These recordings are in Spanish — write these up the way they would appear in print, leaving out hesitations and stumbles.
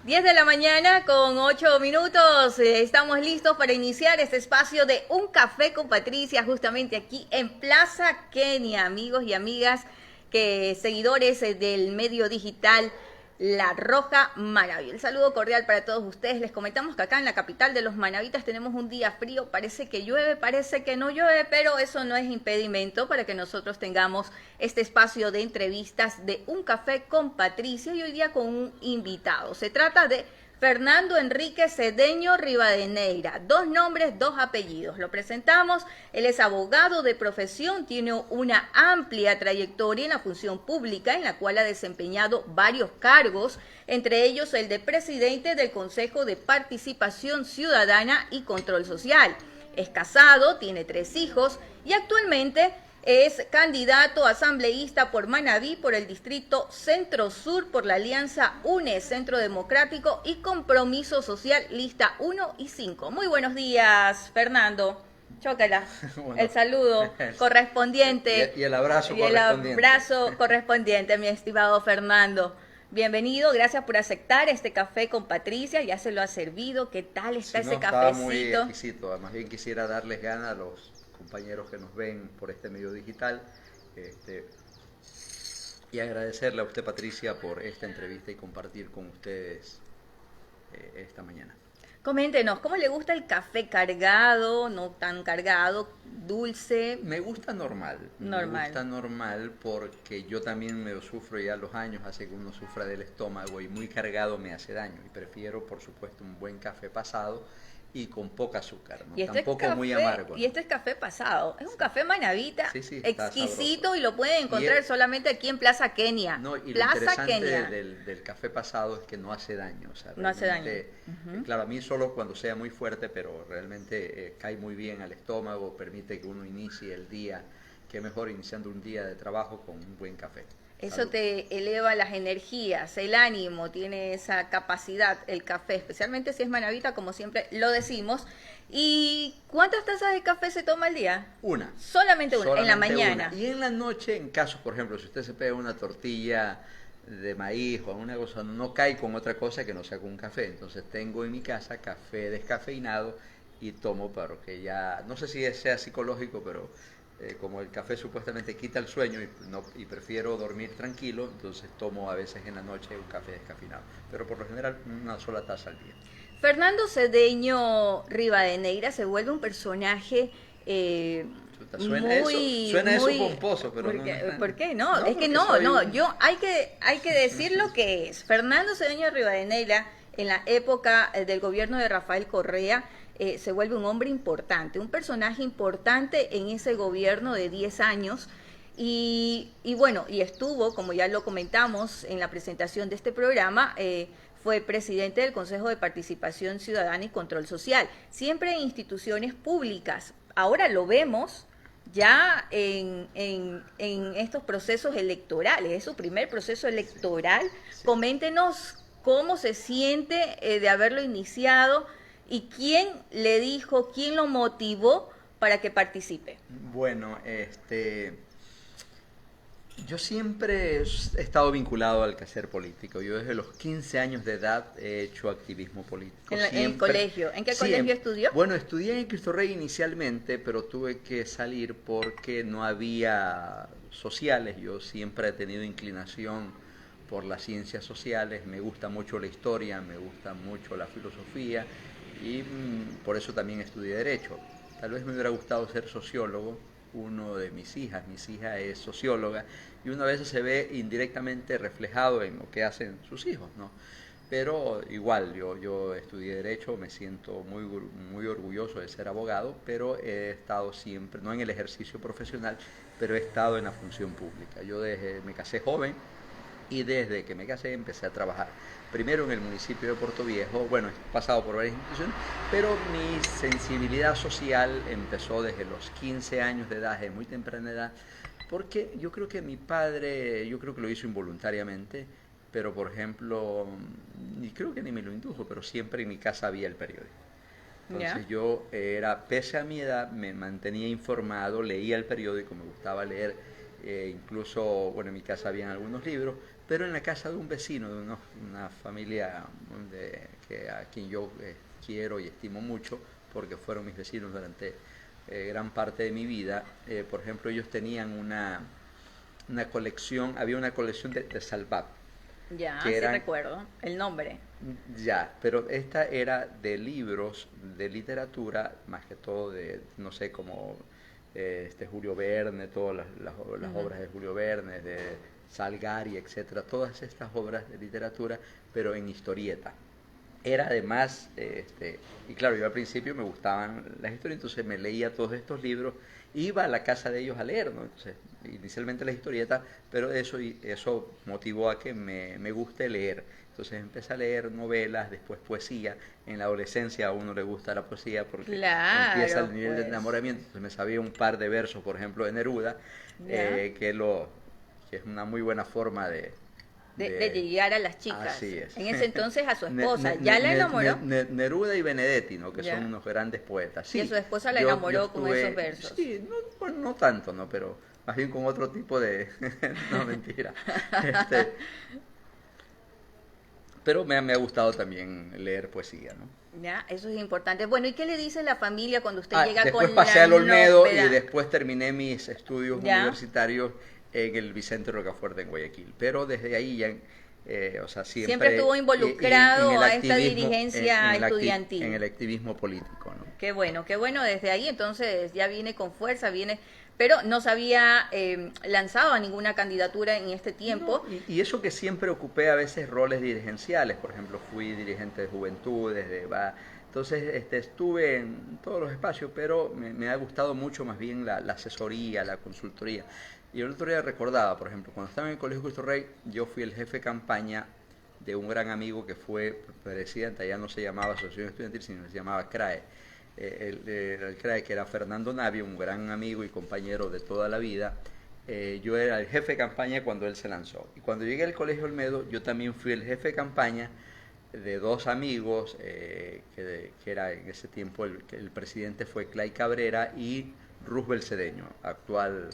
10 de la mañana con 8 minutos. Estamos listos para iniciar este espacio de Un Café con Patricia, justamente aquí en Plaza Kenia, amigos y amigas, seguidores del medio digital La Roja Manaví. El saludo cordial para todos ustedes. Les comentamos que acá en la capital de los manavitas tenemos un día frío, parece que llueve, parece que no llueve, pero eso no es impedimento para que nosotros tengamos este espacio de entrevistas de Un Café con Patricia y hoy día con un invitado. Se trata de Fernando Enrique Cedeño Rivadeneira, 2 nombres, 2 apellidos. Lo presentamos, él es abogado de profesión, tiene una amplia trayectoria en la función pública, en la cual ha desempeñado varios cargos, entre ellos el de presidente del Consejo de Participación Ciudadana y Control Social. Es casado, tiene 3 hijos y actualmente es candidato asambleísta por Manaví, por el distrito Centro Sur, por la alianza UNE, Centro Democrático y Compromiso Social, lista 1 y 5. Muy buenos días, Fernando. Chócala. Bueno, el saludo correspondiente. Y el abrazo correspondiente. El abrazo correspondiente, mi estimado Fernando. Bienvenido, gracias por aceptar este café con Patricia, ya se lo ha servido. ¿Qué tal está ese cafecito? Está muy exquisito, más bien quisiera darles ganas a los compañeros que nos ven por este medio digital y agradecerle a usted, Patricia, por esta entrevista y compartir con ustedes esta mañana. Coméntenos, ¿cómo le gusta el café? ¿Cargado, no tan cargado, dulce? Me gusta normal. Me gusta normal porque yo también me sufro ya los años, hace que uno sufra del estómago y muy cargado me hace daño. Y prefiero, por supuesto, un buen café pasado y con poca azúcar, ¿no? Tampoco muy amargo, ¿no? Y este es café pasado, es un café manavita, sí, exquisito sabroso. Y lo pueden encontrar solamente aquí en Plaza Kenia. No, y Plaza lo interesante Kenia. del café pasado es que no hace daño. O sea, no hace daño. Claro, a mí solo cuando sea muy fuerte, pero realmente cae muy bien al estómago, permite que uno inicie el día, que mejor iniciando un día de trabajo con un buen café. Eso Salud. te eleva las energías, el ánimo, tiene esa capacidad el café, especialmente si es manavita, como siempre lo decimos. ¿Y cuántas tazas de café se toma al día? Una. Solamente una, en la mañana. Una. Y en la noche, en caso, por ejemplo, si usted se pega una tortilla de maíz o alguna cosa, no cae con otra cosa que no sea con un café. Entonces tengo en mi casa café descafeinado y tomo, porque ya, no sé si sea psicológico, pero como el café supuestamente quita el sueño y prefiero dormir tranquilo, entonces tomo a veces en la noche un café descafeinado, pero por lo general una sola taza al día. Fernando Cedeño Rivadeneira se vuelve un personaje Suena eso pomposo, pero ¿por qué no? Es que hay que decir lo que es. Fernando Cedeño Rivadeneira, en la época del gobierno de Rafael Correa, se vuelve un hombre importante, un personaje importante en ese gobierno de 10 años. Y estuvo, como ya lo comentamos en la presentación de este programa, fue presidente del Consejo de Participación Ciudadana y Control Social, siempre en instituciones públicas. Ahora lo vemos ya en estos procesos electorales, es su primer proceso electoral. Sí. Coméntenos cómo se siente de haberlo iniciado y quién le dijo, quién lo motivó para que participe. Bueno, yo siempre he estado vinculado al quehacer político. Yo desde los 15 años de edad he hecho activismo político. ¿En el colegio? ¿En qué colegio estudió? Bueno, estudié en Cristo Rey inicialmente, pero tuve que salir porque no había sociales. Yo siempre he tenido inclinación por las ciencias sociales, me gusta mucho la historia, me gusta mucho la filosofía y por eso también estudié Derecho. Tal vez me hubiera gustado ser sociólogo. Uno de mi hija es socióloga y una vez se ve indirectamente reflejado en lo que hacen sus hijos, ¿no? Pero igual, yo estudié Derecho, me siento muy orgulloso de ser abogado, pero he estado siempre, no en el ejercicio profesional, pero he estado en la función pública. Yo me casé joven y desde que me casé empecé a trabajar. Primero en el municipio de Puerto Viejo, bueno, he pasado por varias instituciones, pero mi sensibilidad social empezó desde los 15 años de edad, desde muy temprana edad, porque yo creo que mi padre, lo hizo involuntariamente, pero por ejemplo, y creo que ni me lo indujo, pero siempre en mi casa había el periódico. Entonces yo pese a mi edad, me mantenía informado, leía el periódico, me gustaba leer, incluso, bueno, en mi casa habían algunos libros, pero en la casa de un vecino, de una familia a quien yo quiero y estimo mucho, porque fueron mis vecinos durante gran parte de mi vida. Por ejemplo, ellos tenían una colección, había una colección de Salvat. Ya, Que sí eran, recuerdo el nombre. ya, pero esta era de libros de literatura, más que todo de, no sé, como Julio Verne, todas las obras de Julio Verne, de Salgari, etcétera, todas estas obras de literatura, pero en historieta. Era además, y claro, yo al principio me gustaban las historias, entonces me leía todos estos libros, iba a la casa de ellos a leer, ¿no? Entonces, inicialmente la historieta, pero eso motivó a que me guste leer. Entonces empecé a leer novelas, después poesía. En la adolescencia a uno le gusta la poesía porque empieza Claro, el nivel de pues. enamoramiento. Entonces me sabía un par de versos, por ejemplo, de Neruda, Ya. que es una muy buena forma De llegar a las chicas. Así es. En ese entonces a su esposa. ¿Ya la enamoró? Neruda y Benedetti, ¿no? Que Ya. son unos grandes poetas. Y a Sí, su esposa la enamoró con esos versos. Sí, no, bueno, no tanto, ¿no? Pero más bien con otro tipo de... no, mentira. Este, pero me ha gustado también leer poesía, ¿no? Ya, eso es importante. Bueno, ¿y qué le dice la familia cuando usted llega Después con pasé la al Olmedo y novela? después terminé mis estudios Ya. universitarios en el Vicente Rocafuerte en Guayaquil. Pero desde ahí ya, o sea, Siempre estuvo involucrado en el a esta activismo, dirigencia en estudiantil. en el activismo político, ¿no? Qué bueno, desde ahí entonces ya viene con fuerza, pero no se había lanzado a ninguna candidatura en este tiempo. No, y eso que siempre ocupé a veces roles dirigenciales, por ejemplo, fui dirigente de juventudes, entonces estuve en todos los espacios, pero me ha gustado mucho más bien la asesoría, la consultoría. Y el otro día recordaba, por ejemplo, cuando estaba en el Colegio Cristo Rey, yo fui el jefe de campaña de un gran amigo que fue presidente, allá no se llamaba Asociación Estudiantil, sino se llamaba CRAE. El CRAE, que era Fernando Navia, un gran amigo y compañero de toda la vida. Yo era el jefe de campaña cuando él se lanzó. Y cuando llegué al Colegio Olmedo, yo también fui el jefe de campaña de dos amigos, que era en ese tiempo el presidente fue Clay Cabrera y Roosevelt Cedeño, actual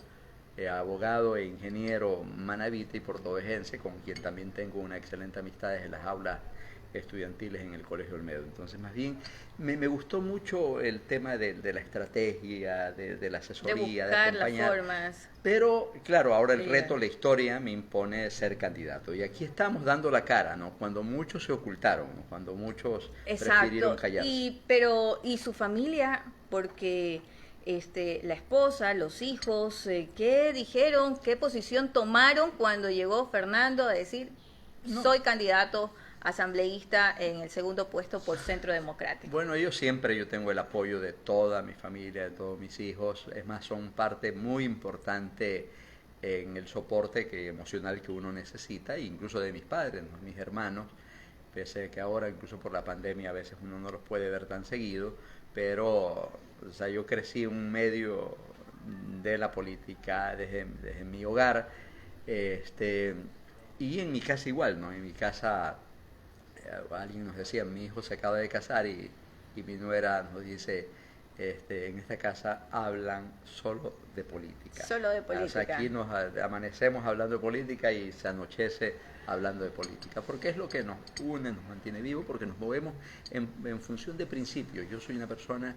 abogado e ingeniero manabita y portovejense, con quien también tengo una excelente amistad desde las aulas estudiantiles en el Colegio Olmedo. Entonces, más bien, me gustó mucho el tema de la estrategia, de la asesoría, de buscar acompañar. las formas. Pero, claro, ahora el reto, la historia me impone ser candidato. Y aquí estamos dando la cara, ¿no? Cuando muchos se ocultaron, ¿no? Cuando muchos prefirieron callarse. Y su familia, porque la esposa, los hijos, ¿qué dijeron? ¿Qué posición tomaron cuando llegó Fernando a decir, soy candidato asambleísta en el segundo puesto por Centro Democrático? Bueno, yo tengo el apoyo de toda mi familia, de todos mis hijos. Es más, son parte muy importante en el soporte emocional que uno necesita, incluso de mis padres, ¿no? Mis hermanos, pese a que ahora, incluso por la pandemia, a veces uno no los puede ver tan seguido, pero o sea, yo crecí en un medio de la política desde mi hogar, y en mi casa igual, ¿no? En mi casa alguien nos decía, mi hijo se acaba de casar y mi nuera nos dice, en esta casa hablan solo de política. Solo de política. O sea, aquí nos amanecemos hablando de política y se anochece hablando de política, porque es lo que nos une, nos mantiene vivos, porque nos movemos en función de principios. Yo soy una persona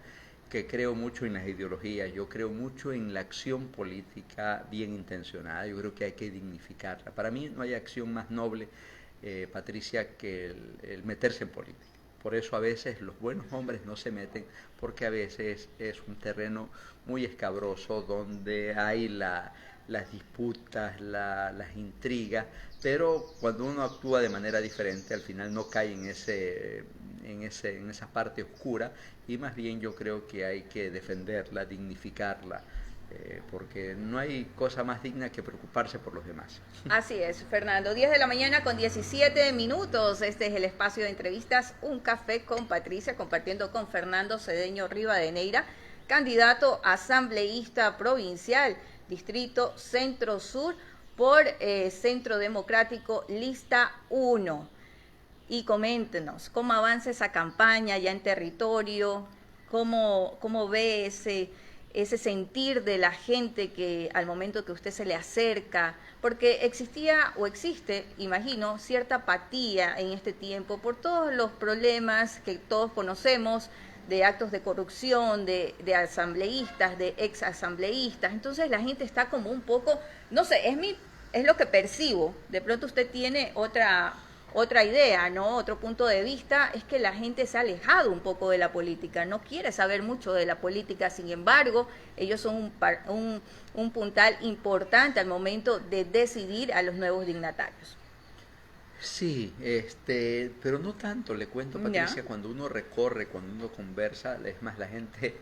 que creo mucho en las ideologías, yo creo mucho en la acción política bien intencionada, yo creo que hay que dignificarla. Para mí no hay acción más noble, Patricia, que el meterse en política. Por eso a veces los buenos hombres no se meten, porque a veces es un terreno muy escabroso donde hay las disputas, las intrigas, pero cuando uno actúa de manera diferente, al final no cae en esa parte oscura, y más bien yo creo que hay que defenderla, dignificarla, porque no hay cosa más digna que preocuparse por los demás. Así es, Fernando. 10 de la mañana con 17 minutos. Este es el espacio de entrevistas Un Café con Patricia, compartiendo con Fernando Cedeño Rivadeneira, candidato asambleísta provincial, Distrito Centro Sur, por Centro Democrático, lista 1. Y coméntenos, ¿cómo avanza esa campaña ya en territorio? ¿Cómo ve ese sentir de la gente que al momento que usted se le acerca, porque existía o existe, imagino, cierta apatía en este tiempo por todos los problemas que todos conocemos, de actos de corrupción, de asambleístas, de ex asambleístas. Entonces la gente está como un poco, no sé, es lo que percibo. De pronto usted tiene otra idea, ¿no? Otro punto de vista, es que la gente se ha alejado un poco de la política, no quiere saber mucho de la política. Sin embargo, ellos son un puntal importante al momento de decidir a los nuevos dignatarios. Sí, pero no tanto, le cuento, Patricia, ¿Ya? cuando uno recorre, cuando uno conversa, es más, la gente,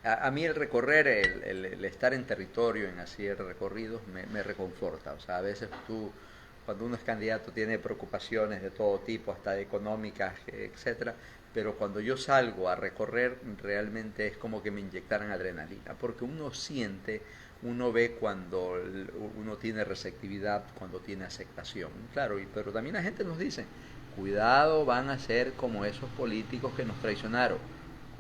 a mí el recorrer, el estar en territorio, en hacer recorridos, me reconforta. O sea, a veces tú, cuando uno es candidato, tiene preocupaciones de todo tipo, hasta económicas, etcétera, pero cuando yo salgo a recorrer, realmente es como que me inyectaran adrenalina, porque uno siente, uno ve cuando uno tiene receptividad, cuando tiene aceptación. Claro, pero también la gente nos dice, cuidado, van a ser como esos políticos que nos traicionaron.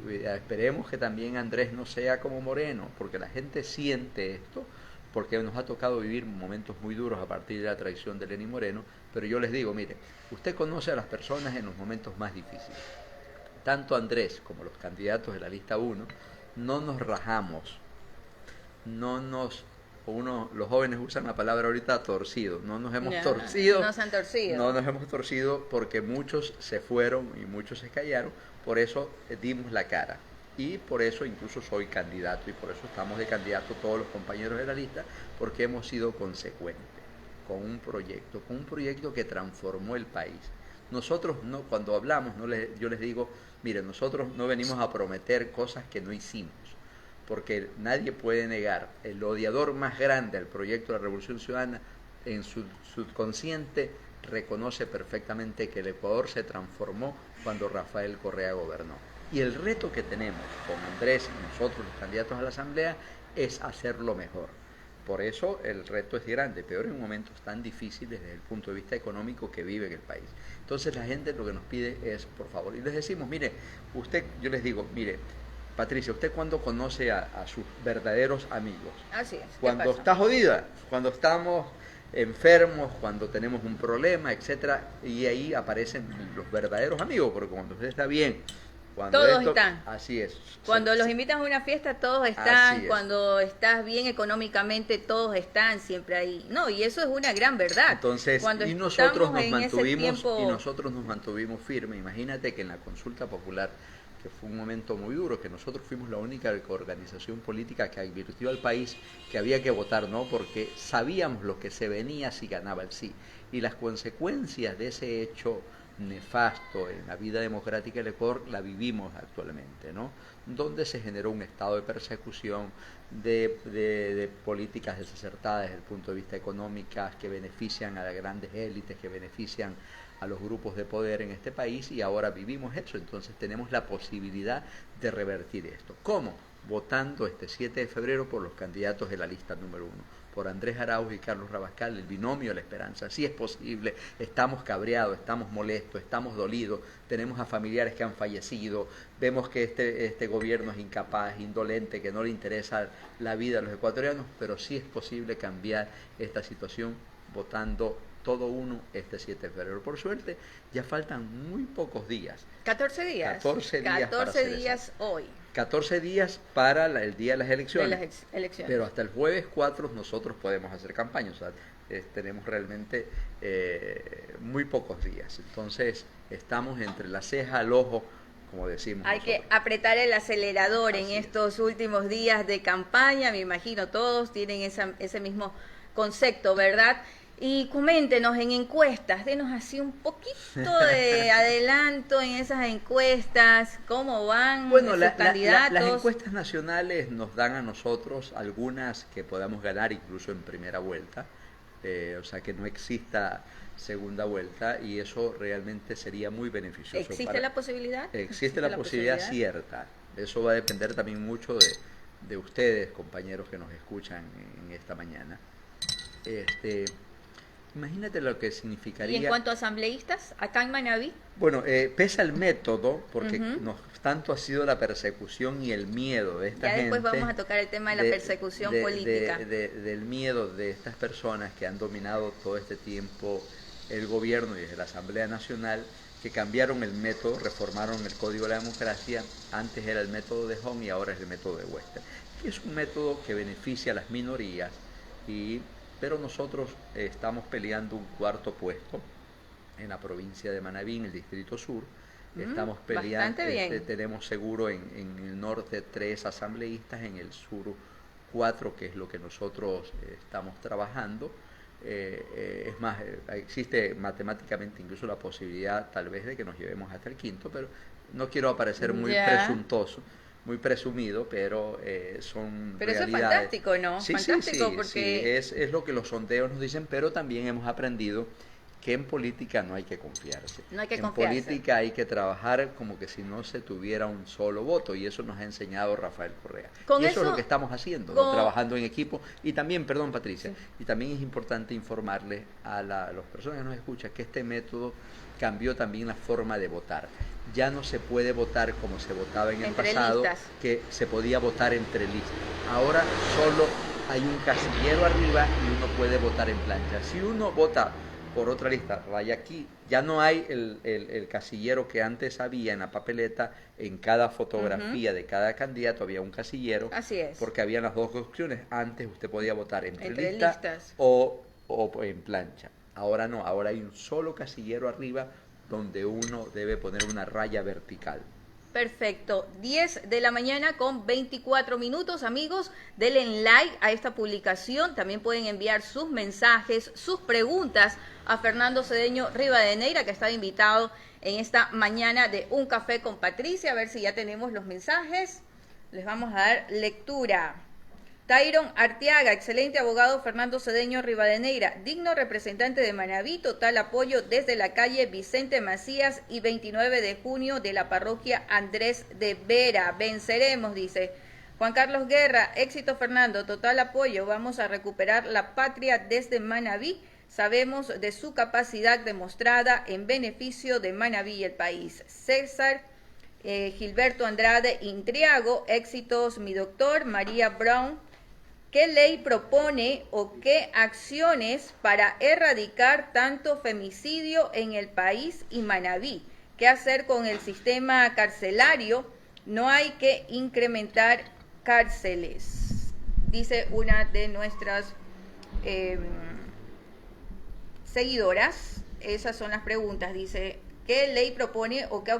Esperemos que también Andrés no sea como Moreno, porque la gente siente esto, porque nos ha tocado vivir momentos muy duros a partir de la traición de Lenín Moreno, pero yo les digo, mire, usted conoce a las personas en los momentos más difíciles. Tanto Andrés como los candidatos de la lista 1, no nos rajamos, no nos, los jóvenes usan la palabra ahorita torcido, no nos hemos Ya, torcido, no se han torcido. no nos hemos torcido porque muchos se fueron y muchos se callaron, por eso dimos la cara. Y por eso incluso soy candidato y por eso estamos de candidato todos los compañeros de la lista, porque hemos sido consecuentes con un proyecto que transformó el país. Nosotros no, cuando hablamos, yo les digo, miren, nosotros no venimos a prometer cosas que no hicimos, porque nadie puede negar, el odiador más grande al proyecto de la Revolución Ciudadana, en su subconsciente reconoce perfectamente que el Ecuador se transformó cuando Rafael Correa gobernó. Y el reto que tenemos con Andrés y nosotros, los candidatos a la Asamblea, es hacerlo mejor. Por eso el reto es grande, peor en momentos tan difíciles desde el punto de vista económico que vive en el país. Entonces la gente lo que nos pide es, por favor, y les decimos, mire, yo les digo, mire, Patricia, ¿usted cuándo conoce a sus verdaderos amigos? Así es. Cuando está jodida, cuando estamos enfermos, cuando tenemos un problema, etcétera, y ahí aparecen los verdaderos amigos, porque cuando usted está bien, todos están. Así es. Cuando Sí, los sí. invitas a una fiesta, todos están. Es. Cuando estás bien económicamente, todos están siempre ahí. No, y eso es una gran verdad. Entonces, Cuando y nosotros tiempo... nos mantuvimos firmes. Imagínate que en la consulta popular, que fue un momento muy duro, que nosotros fuimos la única organización política que advirtió al país que había que votar no, porque sabíamos lo que se venía si ganaba el sí. Y las consecuencias de ese hecho nefasto en la vida democrática del Ecuador la vivimos actualmente, ¿no? Donde se generó un estado de persecución, de políticas desacertadas desde el punto de vista económico, que benefician a las grandes élites, que benefician a los grupos de poder en este país, y ahora vivimos eso. Entonces tenemos la posibilidad de revertir esto. ¿Cómo? Votando este 7 de febrero por los candidatos de la lista número 1, por Andrés Arauz y Carlos Rabascal, el binomio de la esperanza. Sí es posible, estamos cabreados, estamos molestos, estamos dolidos, tenemos a familiares que han fallecido, vemos que este gobierno es incapaz, indolente, que no le interesa la vida de los ecuatorianos, pero sí es posible cambiar esta situación votando todo uno este 7 de febrero. Por suerte, ya faltan muy pocos días. 14 días. 14 días. 14 días hoy. 14 días para el día de las elecciones. Elecciones. Pero hasta el jueves 4 nosotros podemos hacer campaña. O sea, tenemos realmente muy pocos días. Entonces, estamos entre la ceja al ojo, como decimos. Hay nosotros. que apretar el acelerador en Así estos últimos días de campaña. Me imagino todos tienen ese mismo concepto, ¿verdad? Y coméntenos en encuestas, denos así un poquito de adelanto en esas encuestas, cómo van Bueno, sus candidatos. las encuestas nacionales nos dan a nosotros algunas que podamos ganar incluso en primera vuelta, o sea que no exista segunda vuelta, y eso realmente sería muy beneficioso. ¿Existe la posibilidad? Existe la posibilidad cierta. Eso va a depender también mucho de ustedes, compañeros que nos escuchan en esta mañana. Imagínate lo que Y en significaría. cuanto a asambleístas, acá en Manabí, Bueno, pesa el método, porque tanto ha sido la persecución y el miedo de esta ya después gente, vamos a tocar el tema de la persecución política. del miedo de estas personas que han dominado todo este tiempo el gobierno y desde la Asamblea Nacional, que cambiaron el método, reformaron el Código de la Democracia. Antes era el método de Hong y ahora es el método de Wester, que es un método que beneficia a las minorías, pero nosotros estamos peleando un cuarto puesto en la provincia de Manabí, en el Distrito Sur. Estamos peleando, tenemos seguro en el norte 3 asambleístas, en el sur 4, que es lo que nosotros estamos trabajando. Es más, existe matemáticamente incluso la posibilidad tal vez de que nos llevemos hasta el quinto, pero no quiero aparecer muy presuntuoso, muy presumido, pero son pero realidades. Eso es fantástico, ¿no? Sí, fantástico sí, porque... sí, es lo que los sondeos nos dicen, pero también hemos aprendido que en política no hay que confiarse. No hay que en confiarse. política hay que trabajar como que si no se tuviera un solo voto, y eso nos ha enseñado Rafael Correa. Y eso es lo que estamos haciendo, ¿no? Trabajando en equipo. Y también, perdón Patricia, sí. Y también es importante informarles a las personas que nos escuchan que este método cambió también la forma de votar. Ya no se puede votar como se votaba en el pasado, que se podía votar entre listas. Ahora solo hay un casillero arriba y uno puede votar en plancha. Si uno vota por otra lista, vaya aquí, ya no hay el casillero que antes había en la papeleta. En cada fotografía de cada candidato había un casillero. Así es. Porque habían las dos opciones. Antes usted podía votar entre listas o en plancha. Ahora no, ahora hay un solo casillero arriba donde uno debe poner una raya vertical. Perfecto, 10 de la mañana con 24 minutos, amigos, denle like a esta publicación, también pueden enviar sus mensajes, sus preguntas a Fernando Cedeño Rivadeneira, que está invitado en esta mañana de Un Café con Patricia, a ver si ya tenemos los mensajes, les vamos a dar lectura. Tyron Arteaga, excelente abogado Fernando Cedeño Rivadeneira, digno representante de Manabí, total apoyo desde la calle Vicente Macías y 29 de junio de la parroquia Andrés de Vera. Venceremos, dice Juan Carlos Guerra, éxito Fernando, total apoyo, vamos a recuperar la patria desde Manabí, sabemos de su capacidad demostrada en beneficio de Manabí y el país. César Gilberto Andrade Intriago, éxitos mi doctor. María Brown, ¿qué ley propone o qué acciones para erradicar tanto femicidio en el país y Manabí? ¿Qué hacer con el sistema carcelario? No hay que incrementar cárceles, dice una de nuestras seguidoras. Esas son las preguntas, dice, ¿qué ley propone o qué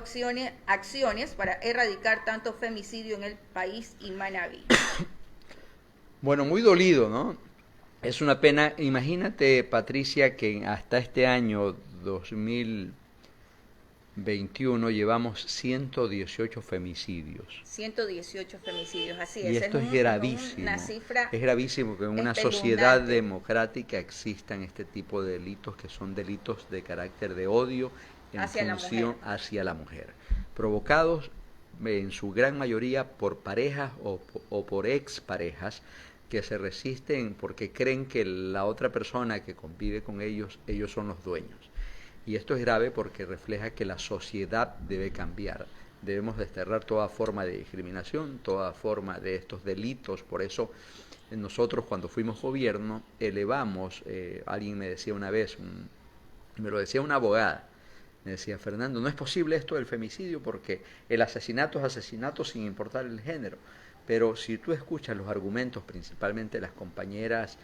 acciones para erradicar tanto femicidio en el país y Manabí? Bueno, muy dolido, ¿no? Es una pena. Imagínate, Patricia, que hasta este año 2021 llevamos 118 femicidios. 118 femicidios, así es. Y esto es gravísimo. Una cifra es gravísimo que en una sociedad democrática existan este tipo de delitos, que son delitos de carácter de odio en función hacia la mujer, provocados en su gran mayoría por parejas o por exparejas que se resisten porque creen que la otra persona que convive con ellos son los dueños. Y esto es grave porque refleja que la sociedad debe cambiar. Debemos desterrar toda forma de discriminación, toda forma de estos delitos. Por eso nosotros, cuando fuimos gobierno, elevamos, alguien me decía una vez, me lo decía una abogada, me decía, Fernando, no es posible esto del femicidio porque el asesinato es asesinato sin importar el género. Pero si tú escuchas los argumentos, principalmente las compañeras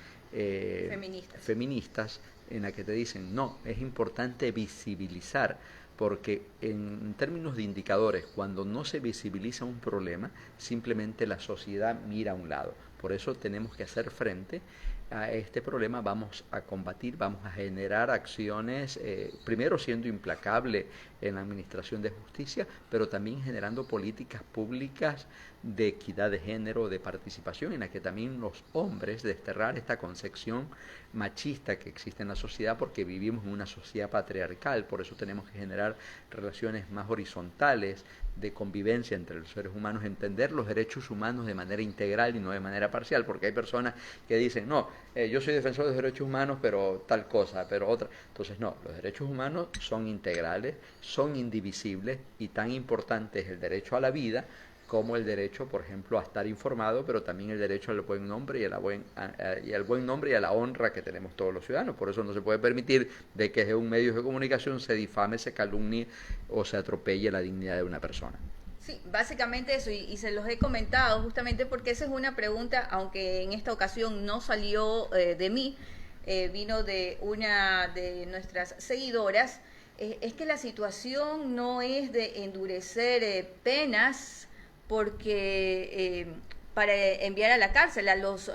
feministas, en la que te dicen, no, es importante visibilizar, porque en términos de indicadores, cuando no se visibiliza un problema, simplemente la sociedad mira a un lado. Por eso tenemos que hacer frente a este problema, vamos a combatir, vamos a generar acciones, primero siendo implacable en la administración de justicia, pero también generando políticas públicas de equidad de género, de participación, en la que también los hombres, desterrar esta concepción machista que existe en la sociedad, porque vivimos en una sociedad patriarcal, por eso tenemos que generar relaciones más horizontales de convivencia entre los seres humanos, entender los derechos humanos de manera integral y no de manera parcial, porque hay personas que dicen, no, yo soy defensor de los derechos humanos, pero tal cosa, pero otra. Entonces, no, los derechos humanos son integrales, son indivisibles, y tan importante es el derecho a la vida como el derecho, por ejemplo, a estar informado, pero también el derecho al buen nombre y al buen nombre y a la honra que tenemos todos los ciudadanos. Por eso no se puede permitir de que desde un medio de comunicación se difame, se calumnie o se atropelle la dignidad de una persona. Sí, básicamente eso, y se los he comentado justamente porque esa es una pregunta, aunque en esta ocasión no salió de mí, vino de una de nuestras seguidoras. Es que la situación no es de endurecer penas porque para enviar a la cárcel a los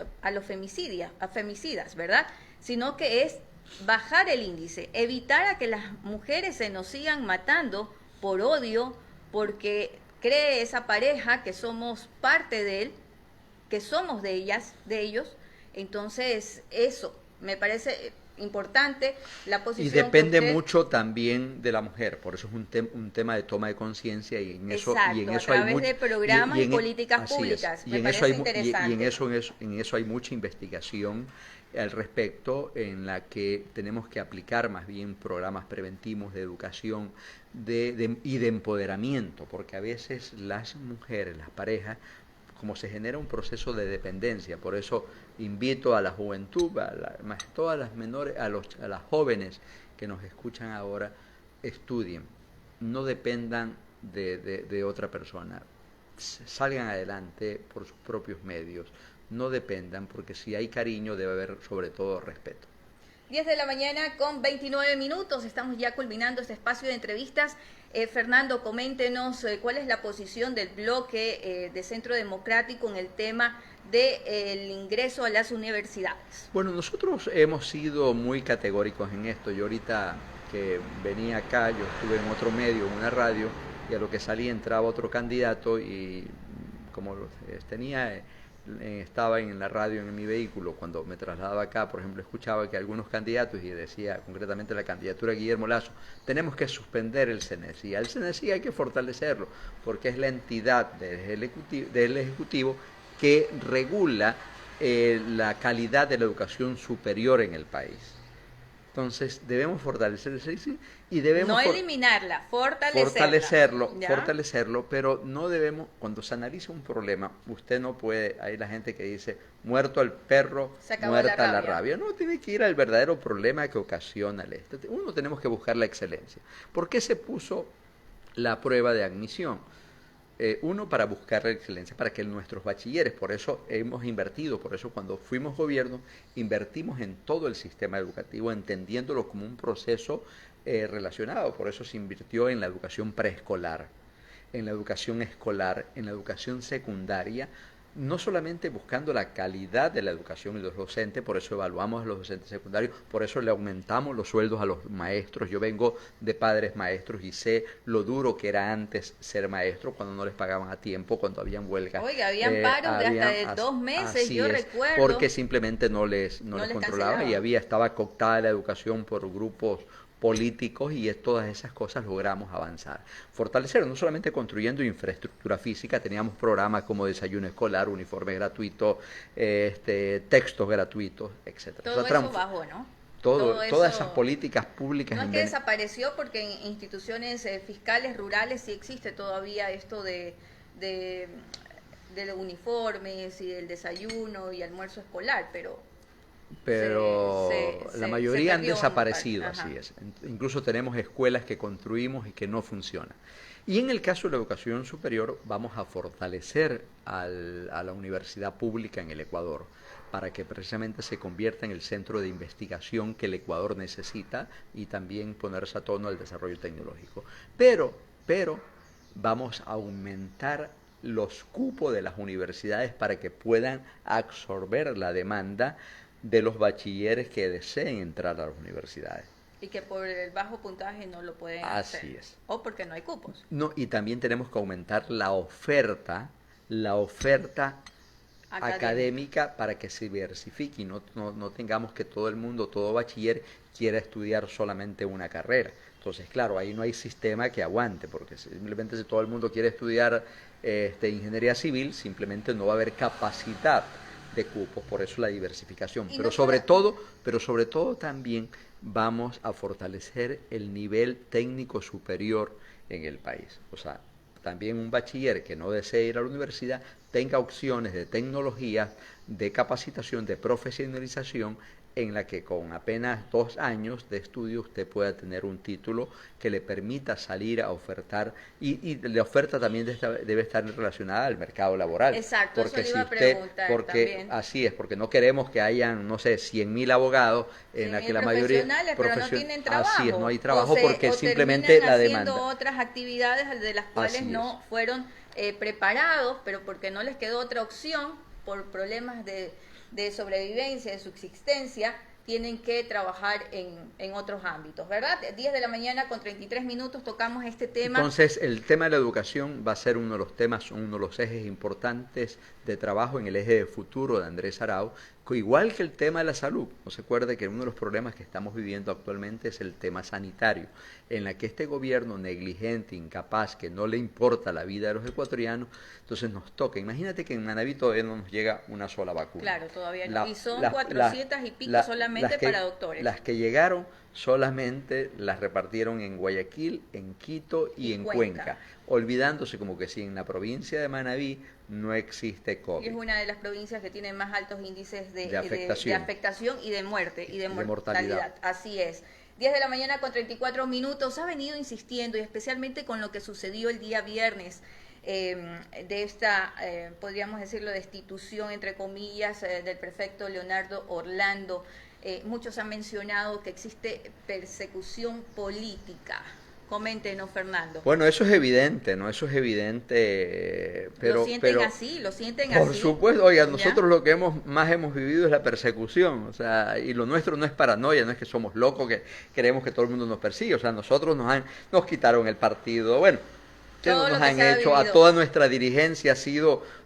femicidas, ¿verdad? Sino que es bajar el índice, evitar a que las mujeres se nos sigan matando por odio, porque cree esa pareja que somos parte de él, que somos de ellas, de ellos. Entonces, eso me parece importante, la posición. Y depende mucho también de la mujer, por eso es un tema de toma de conciencia, y en eso, exacto, y en eso a través hay mucho, de programas y políticas así públicas. es, y me en parece eso hay, interesante. y en eso hay mucha investigación al respecto, en la que tenemos que aplicar más bien programas preventivos de educación y de empoderamiento, porque a veces las mujeres, las parejas, como se genera un proceso de dependencia, por eso invito a la juventud, más todas las menores, a las jóvenes que nos escuchan ahora, estudien, no dependan de otra persona, salgan adelante por sus propios medios, no dependan, porque si hay cariño debe haber sobre todo respeto. 10 de la mañana con 29 minutos, estamos ya culminando este espacio de entrevistas. Fernando, coméntenos cuál es la posición del bloque de Centro Democrático en el tema del ingreso a las universidades. Bueno, nosotros hemos sido muy categóricos en esto. Yo ahorita que venía acá, yo estuve en otro medio, en una radio, y a lo que salí entraba otro candidato, y como tenía... estaba en la radio en mi vehículo, cuando me trasladaba acá, por ejemplo, escuchaba que algunos candidatos, y decía concretamente la candidatura de Guillermo Lasso, tenemos que suspender el CNESI. Y al CNESI hay que fortalecerlo, porque es la entidad del Ejecutivo que regula la calidad de la educación superior en el país. Entonces debemos fortalecer el CNESI y debemos... No eliminarla, fortalecerlo, pero no debemos, cuando se analiza un problema, usted no puede, hay la gente que dice, muerto el perro, muerta la rabia. No, tiene que ir al verdadero problema que ocasiona esto. Uno, tenemos que buscar la excelencia. ¿Por qué se puso la prueba de admisión? Uno, para buscar la excelencia, para que nuestros bachilleres, por eso hemos invertido, por eso cuando fuimos gobierno, invertimos en todo el sistema educativo, entendiéndolo como un proceso relacionado, por eso se invirtió en la educación preescolar, en la educación escolar, en la educación secundaria, no solamente buscando la calidad de la educación y los docentes, por eso evaluamos a los docentes secundarios, por eso le aumentamos los sueldos a los maestros. Yo vengo de padres maestros y sé lo duro que era antes ser maestro, cuando no les pagaban a tiempo, cuando habían huelgas. Oiga, habían paros de hasta de 2 meses, yo recuerdo. Porque simplemente no les controlaban, y estaba cooptada la educación por grupos políticos, y todas esas cosas logramos avanzar. Fortalecer, no solamente construyendo infraestructura física, teníamos programas como desayuno escolar, uniforme gratuito, textos gratuitos, etcétera. Todo eso bajó, ¿no? Todas esas políticas públicas. No es que desapareció, porque en instituciones fiscales rurales sí existe todavía esto de los uniformes y el desayuno y almuerzo escolar, pero la mayoría han desaparecido, así es. Incluso tenemos escuelas que construimos y que no funcionan. Y en el caso de la educación superior, vamos a fortalecer a la universidad pública en el Ecuador, para que precisamente se convierta en el centro de investigación que el Ecuador necesita, y también ponerse a tono al desarrollo tecnológico. Pero vamos a aumentar los cupos de las universidades para que puedan absorber la demanda de los bachilleres que deseen entrar a las universidades. Y que por el bajo puntaje no lo pueden hacer. Así es. O porque no hay cupos. No, y también tenemos que aumentar la oferta la oferta Académica. para que se diversifique y no tengamos que todo el mundo, todo bachiller, quiera estudiar solamente una carrera. Entonces, claro, ahí no hay sistema que aguante, porque simplemente si todo el mundo quiere estudiar ingeniería civil, simplemente no va a haber capacidad de cupos, por eso la diversificación. Y Pero no sobre solo- todo también vamos a fortalecer el nivel técnico superior en el país. O sea, también un bachiller que no desee ir a la universidad tenga opciones de tecnologías, de capacitación, de profesionalización, en la que con apenas 2 años de estudio usted pueda tener un título que le permita salir a ofertar, y la oferta también debe estar relacionada al mercado laboral. Exacto, eso Porque le si iba a usted, preguntar porque también. así es, porque no queremos que hayan, no sé, 100.000 abogados en la 100.000 que la mayoría profesionales, pero no tienen así es, no trabajo, hay trabajo porque o simplemente terminan la haciendo demanda. otras actividades de las cuales Así es. no fueron preparados, pero porque no les quedó otra opción por problemas de sobrevivencia, de subsistencia, tienen que trabajar en otros ámbitos, ¿verdad? 10 de la mañana con 33 minutos tocamos este tema. Entonces, el tema de la educación va a ser uno de los temas, uno de los ejes importantes de trabajo en el eje de futuro de Andrés Arauz, igual que el tema de la salud. No se acuerde que uno de los problemas que estamos viviendo actualmente es el tema sanitario, en la que este gobierno negligente, incapaz, que no le importa la vida de los ecuatorianos, entonces nos toca. Imagínate que en Manaví todavía no nos llega una sola vacuna. Claro, todavía no. La- Y son la- 400 y pico la- solamente para doctores. Las que llegaron solamente las repartieron en Guayaquil, en Quito y en Cuenca, olvidándose como que si en la provincia de Manabí no existe Y COVID. es una de las provincias que tiene más altos índices De afectación. de afectación y de muerte y de de mortalidad. mortalidad. Así es. 10 de la mañana con 34 minutos. Ha venido insistiendo, y especialmente con lo que sucedió el día viernes, de esta, podríamos decirlo, destitución, entre comillas, del prefecto Leonardo Orlando. Muchos han mencionado que existe persecución política. Coméntenos, Fernando. Bueno, eso es evidente, ¿no? Eso es evidente, pero... ¿Lo sienten pero así? ¿Lo sienten por así? supuesto, oiga, ¿Ya? nosotros lo que más hemos vivido es la persecución, o sea, y lo nuestro no es paranoia, no es que somos locos, que queremos que todo el mundo nos persiga, o sea, nosotros nos quitaron el partido, bueno, ¿qué Todo lo nos que han se ha hecho? A vivido. toda nuestra dirigencia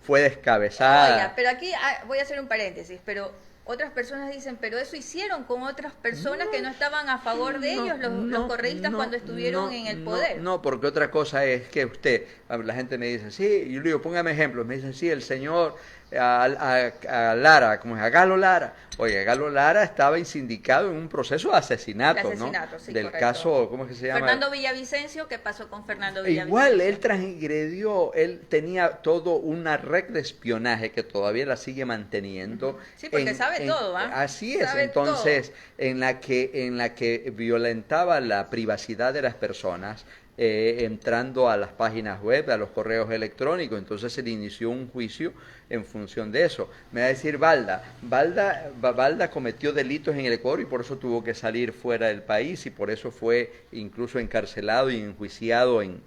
fue descabezada. Oiga, pero aquí voy a hacer un paréntesis, pero otras personas dicen, pero eso hicieron con otras personas que no estaban a favor de ellos, los correístas, cuando estuvieron en el poder. No, porque otra cosa es que la gente me dice, sí, y yo le digo, póngame ejemplos, me dicen, sí, el señor a Lara, como es a Galo Lara. Oye, Galo Lara estaba sindicado en un proceso de asesinato, De asesinato, ¿no? sí, Del correcto. caso, ¿cómo es que se llama? Fernando Villavicencio, ¿qué pasó con Fernando Villavicencio? Igual, él transgredió, él tenía todo una red de espionaje que todavía la sigue manteniendo. Sí, porque sabe todo, ¿ah? Así es, Sabe entonces, en la que violentaba la privacidad de las personas, entrando a las páginas web, a los correos electrónicos, entonces se le inició un juicio en función de eso. Me va a decir Balda cometió delitos en el Ecuador y por eso tuvo que salir fuera del país y por eso fue incluso encarcelado y enjuiciado en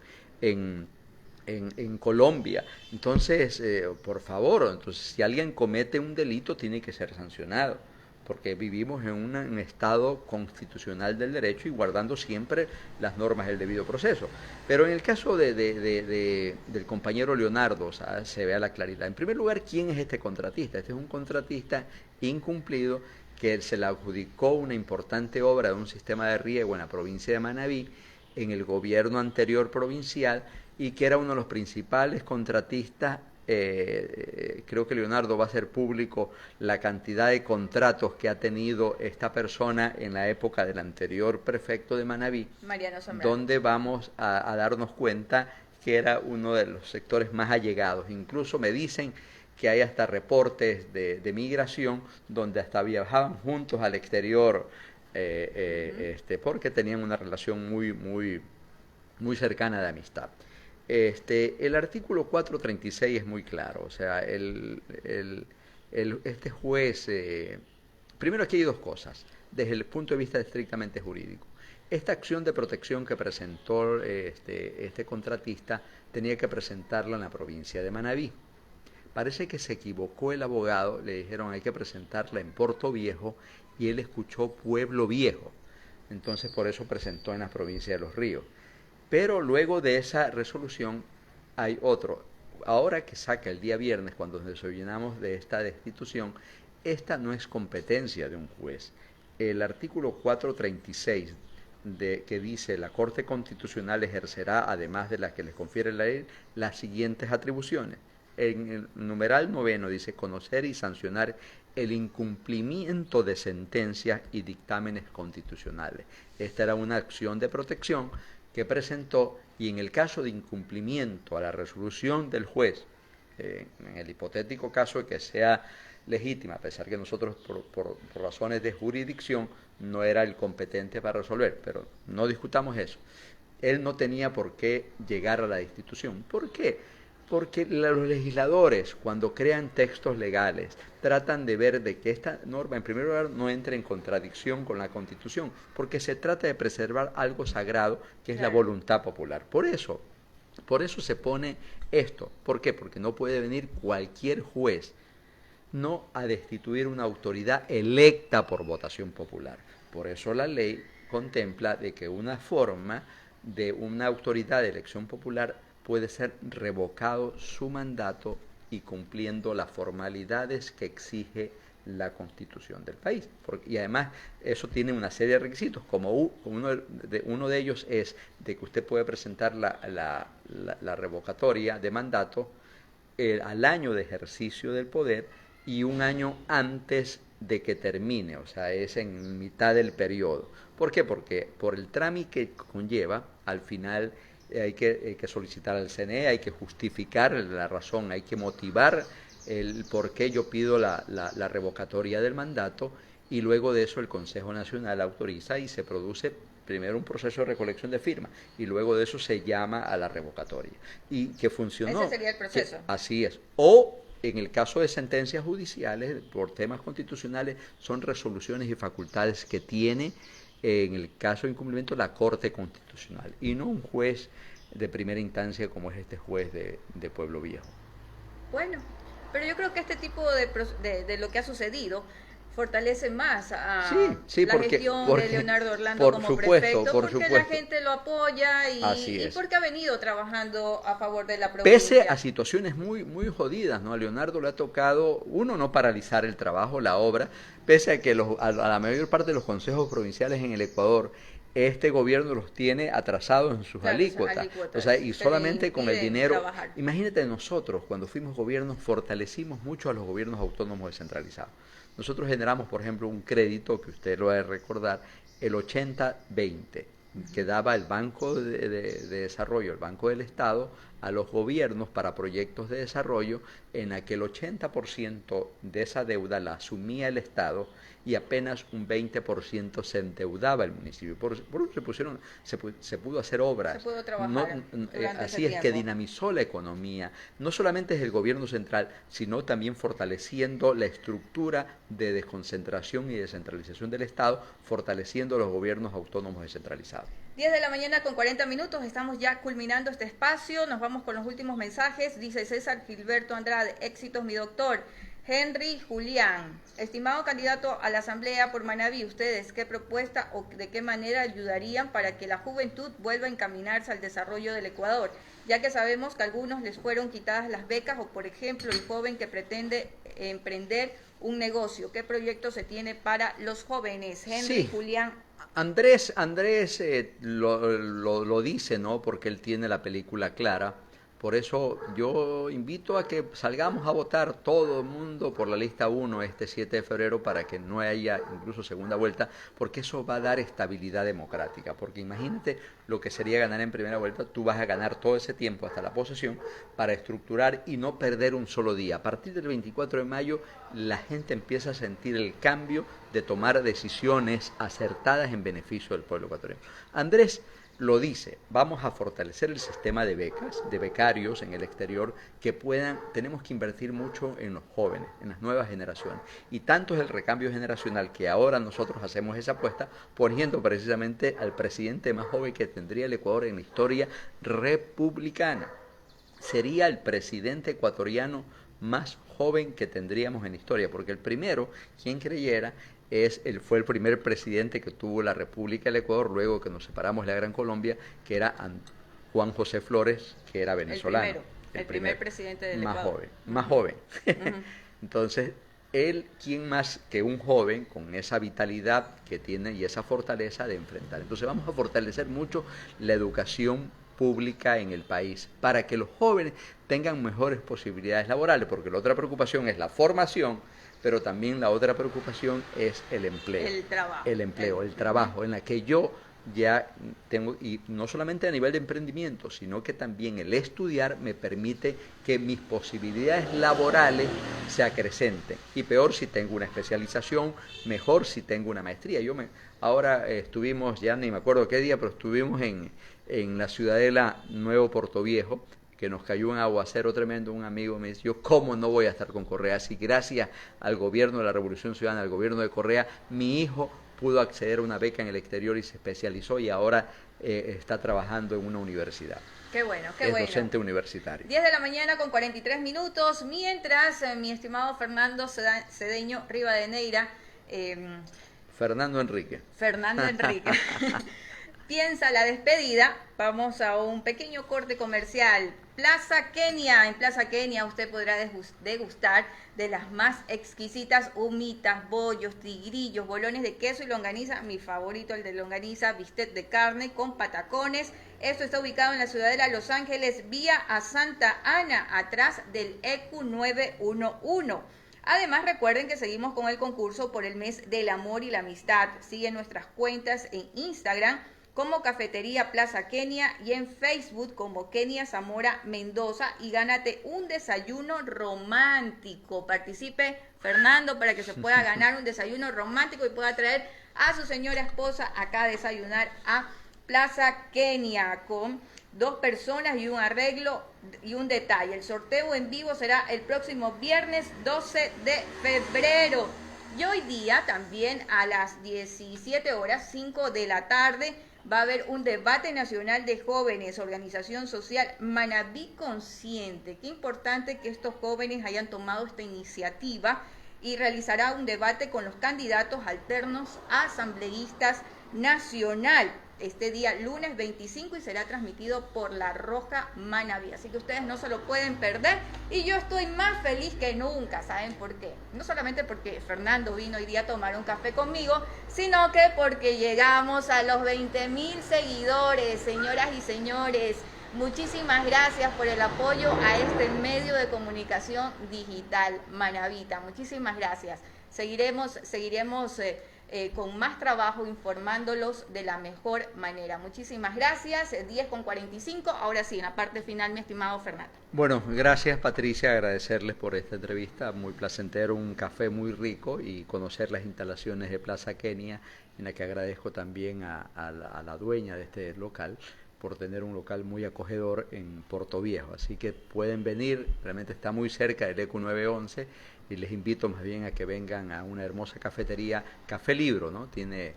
Colombia. Entonces, por favor, entonces si alguien comete un delito tiene que ser sancionado, porque vivimos en un estado constitucional del derecho y guardando siempre las normas del debido proceso. Pero en el caso del compañero Leonardo, o sea, se ve a la claridad. En primer lugar, ¿quién es este contratista? Este es un contratista incumplido que se le adjudicó una importante obra de un sistema de riego en la provincia de Manabí, en el gobierno anterior provincial, y que era uno de los principales contratistas. Creo que Leonardo va a hacer público la cantidad de contratos que ha tenido esta persona en la época del anterior prefecto de Manabí, Mariano Zambrano. donde vamos a darnos cuenta que era uno de los sectores más allegados. Incluso me dicen que hay hasta reportes de migración donde hasta viajaban juntos al exterior, porque tenían una relación muy cercana de amistad. El artículo 436 es muy claro, o sea, este juez, primero aquí hay dos cosas, desde el punto de vista estrictamente jurídico. Esta acción de protección que presentó este contratista tenía que presentarla en la provincia de Manabí. Parece que se equivocó el abogado, le dijeron hay que presentarla en Puerto Viejo y él escuchó Pueblo Viejo, entonces por eso presentó en la provincia de Los Ríos. Pero luego de esa resolución hay otro ahora que saca el día viernes, cuando nos desobligamos de esta destitución, esta no es competencia de un juez. El artículo 436 que dice la Corte Constitucional ejercerá, además de las que les confiere la ley, las siguientes atribuciones. En el numeral 9 dice conocer y sancionar el incumplimiento de sentencias y dictámenes constitucionales. Esta era una acción de protección que presentó, y en el caso de incumplimiento a la resolución del juez, en el hipotético caso de que sea legítima, a pesar que nosotros por razones de jurisdicción no era el competente para resolver, pero no discutamos eso. Él no tenía por qué llegar a la destitución. ¿Por qué? Porque los legisladores, cuando crean textos legales, tratan de ver de que esta norma, en primer lugar, no entre en contradicción con la Constitución, porque se trata de preservar algo sagrado, que es la voluntad popular. Por eso se pone esto. ¿Por qué? Porque no puede venir cualquier juez no a destituir una autoridad electa por votación popular. Por eso la ley contempla de que una forma de una autoridad de elección popular puede ser revocado su mandato y cumpliendo las formalidades que exige la Constitución del país. Y además eso tiene una serie de requisitos, como uno de ellos es de que usted puede presentar la revocatoria de mandato al año de ejercicio del poder y un año antes de que termine, o sea, es en mitad del periodo. ¿Por qué? Porque por el trámite que conlleva, al final hay que solicitar al CNE, hay que justificar la razón, hay que motivar el por qué yo pido la revocatoria del mandato, y luego de eso el Consejo Nacional autoriza y se produce primero un proceso de recolección de firmas y luego de eso se llama a la revocatoria. Y que funcionó. Ese sería el proceso. Así es. O en el caso de sentencias judiciales, por temas constitucionales, son resoluciones y facultades que tiene, en el caso de incumplimiento, la Corte Constitucional, y no un juez de primera instancia como es este juez de Pueblo Viejo. Bueno, pero yo creo que este tipo de lo que ha sucedido fortalece más a la gestión de Leonardo Orlando como prefecto, porque la gente lo apoya y porque ha venido trabajando a favor de la provincia. Pese a situaciones muy, muy jodidas, ¿no? A Leonardo le ha tocado, no paralizar el trabajo, la obra, pese a que a la mayor parte de los consejos provinciales en el Ecuador, este gobierno los tiene atrasados en sus alícuotas. O sea, y solamente con el dinero. Trabajar. Imagínate, nosotros cuando fuimos gobiernos fortalecimos mucho a los gobiernos autónomos descentralizados. Nosotros generamos, por ejemplo, un crédito que usted lo ha de recordar, el 80-20, que daba el Banco de Desarrollo, el Banco del Estado, a los gobiernos para proyectos de desarrollo, en aquel 80% de esa deuda la asumía el Estado y apenas un 20% se endeudaba el municipio. Por eso se pudo hacer obras. Se pudo trabajar así es que dinamizó la economía. No solamente es el gobierno central, sino también fortaleciendo la estructura de desconcentración y descentralización del Estado, fortaleciendo los gobiernos autónomos descentralizados. 10 de la mañana con 40 minutos, estamos ya culminando este espacio, nos vamos con los últimos mensajes. Dice César Gilberto Andrade: éxitos mi doctor. Henry Julián: estimado candidato a la Asamblea por Manabí, ¿ustedes qué propuesta o de qué manera ayudarían para que la juventud vuelva a encaminarse al desarrollo del Ecuador? Ya que sabemos que a algunos les fueron quitadas las becas, o por ejemplo el joven que pretende emprender un negocio. ¿Qué proyecto se tiene para los jóvenes? Henry Julián. Andrés lo dice, ¿no? Porque él tiene la película clara. Por eso yo invito a que salgamos a votar todo el mundo por la lista 1 este 7 de febrero para que no haya incluso segunda vuelta, porque eso va a dar estabilidad democrática. Porque imagínate lo que sería ganar en primera vuelta, tú vas a ganar todo ese tiempo hasta la posesión para estructurar y no perder un solo día. A partir del 24 de mayo la gente empieza a sentir el cambio de tomar decisiones acertadas en beneficio del pueblo ecuatoriano. Andrés lo dice: vamos a fortalecer el sistema de becas, de becarios en el exterior, tenemos que invertir mucho en los jóvenes, en las nuevas generaciones. Y tanto es el recambio generacional que ahora nosotros hacemos esa apuesta poniendo precisamente al presidente más joven que tendría el Ecuador en la historia republicana. Sería el presidente ecuatoriano más joven que tendríamos en la historia, porque el primero, quien creyera, fue el primer presidente que tuvo la República del Ecuador luego que nos separamos de la Gran Colombia, que era Juan José Flores, que era venezolano. El primer presidente del más Ecuador. joven, más joven. Entonces, él, ¿quién más que un joven con esa vitalidad que tiene y esa fortaleza de enfrentar? Entonces vamos a fortalecer mucho la educación pública en el país para que los jóvenes tengan mejores posibilidades laborales, porque la otra preocupación es la formación, pero también la otra preocupación es el empleo. El trabajo. El empleo, el trabajo, en la que yo ya tengo, y no solamente a nivel de emprendimiento, sino que también el estudiar me permite que mis posibilidades laborales se acrecenten. Y peor si tengo una especialización, mejor si tengo una maestría. Ahora estuvimos, ya ni me acuerdo qué día, pero estuvimos en la Ciudadela Nuevo Portoviejo, que nos cayó un aguacero tremendo. Un amigo me dice, yo cómo no voy a estar con Correa, así gracias al gobierno de la Revolución Ciudadana, al gobierno de Correa, mi hijo pudo acceder a una beca en el exterior y se especializó y ahora está trabajando en una universidad. Qué bueno, qué es bueno. Es docente universitario. 10 de la mañana con 43 minutos, mientras mi estimado Fernando Cedeño Rivadeneira, Fernando Enrique piensa la despedida. Vamos a un pequeño corte comercial. Plaza Kenia. En Plaza Kenia usted podrá degustar de las más exquisitas humitas, bollos, tigrillos, bolones de queso y longaniza. Mi favorito, el de longaniza, bistec de carne con patacones. Esto está ubicado en la Ciudadela Los Ángeles, vía a Santa Ana, atrás del EQ 911. Además, recuerden que seguimos con el concurso por el mes del amor y la amistad. Sigue nuestras cuentas en Instagram como Cafetería Plaza Kenia y en Facebook como Kenia Zamora Mendoza y gánate un desayuno romántico. Participe, Fernando, para que se pueda ganar un desayuno romántico y pueda traer a su señora esposa acá a desayunar a Plaza Kenia con 2 personas y un arreglo y un detalle. El sorteo en vivo será el próximo viernes 12 de febrero. Y hoy día también a las 17 horas, 5 de la tarde, va a haber un debate nacional de jóvenes, organización social Manabí Consciente. Qué importante que estos jóvenes hayan tomado esta iniciativa y realizará un debate con los candidatos alternos a asambleístas nacional este día lunes 25 y será transmitido por La Roja Manabí. Así que ustedes no se lo pueden perder y yo estoy más feliz que nunca. ¿Saben por qué? No solamente porque Fernando vino hoy día a tomar un café conmigo, sino que porque llegamos a los 20,000 seguidores, señoras y señores. Muchísimas gracias por el apoyo a este medio de comunicación digital, Manabita. Muchísimas gracias. Seguiremos con más trabajo informándolos de la mejor manera. Muchísimas gracias. 10:45. Ahora sí, en la parte final, mi estimado Fernando. Bueno, gracias Patricia, agradecerles por esta entrevista, muy placentero, un café muy rico y conocer las instalaciones de Plaza Kenia, en la que agradezco también a la dueña de este local por tener un local muy acogedor en Portoviejo. Así que pueden venir, realmente está muy cerca del EQ 911 y les invito más bien a que vengan a una hermosa cafetería, Café Libro, ¿no? Tiene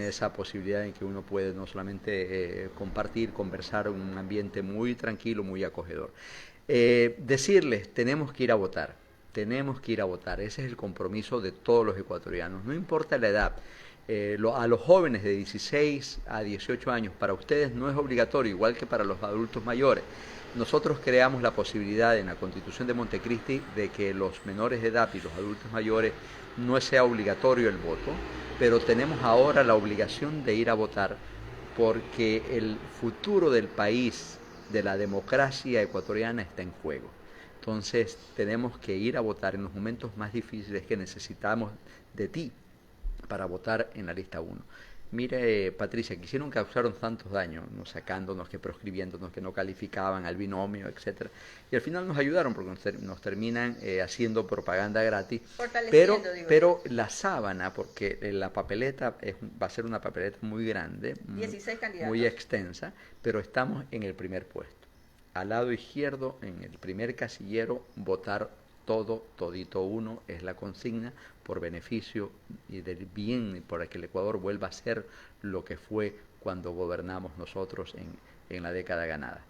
esa posibilidad en que uno puede no solamente compartir, conversar, un ambiente muy tranquilo, muy acogedor. Decirles, tenemos que ir a votar, ese es el compromiso de todos los ecuatorianos, no importa la edad. A los jóvenes de 16 a 18 años, para ustedes no es obligatorio, igual que para los adultos mayores. Nosotros creamos la posibilidad en la Constitución de Montecristi de que los menores de edad y los adultos mayores no sea obligatorio el voto, pero tenemos ahora la obligación de ir a votar porque el futuro del país, de la democracia ecuatoriana, está en juego. Entonces tenemos que ir a votar en los momentos más difíciles que necesitamos de ti para votar en la lista 1. Mire, Patricia, quisieron causarnos tantos daños, sacándonos, que proscribiéndonos, que no calificaban al binomio, etcétera. Y al final nos ayudaron porque nos terminan haciendo propaganda gratis. Pero la sábana, porque la papeleta va a ser una papeleta muy grande, 16 candidatos, muy extensa, pero estamos en el primer puesto. Al lado izquierdo, en el primer casillero, votar todito uno es la consigna, por beneficio y del bien, para que el Ecuador vuelva a ser lo que fue cuando gobernamos nosotros en la década ganada.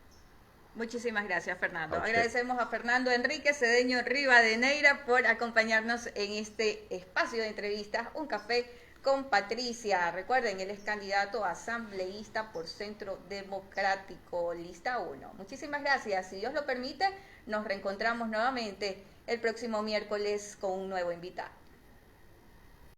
Muchísimas gracias, Fernando. Agradecemos a Fernando Enrique Cedeño Rivadeneira por acompañarnos en este espacio de entrevistas, un café con Patricia. Recuerden, él es candidato a asambleísta por Centro Democrático, lista 1. Muchísimas gracias. Si Dios lo permite, nos reencontramos nuevamente el próximo miércoles con un nuevo invitado.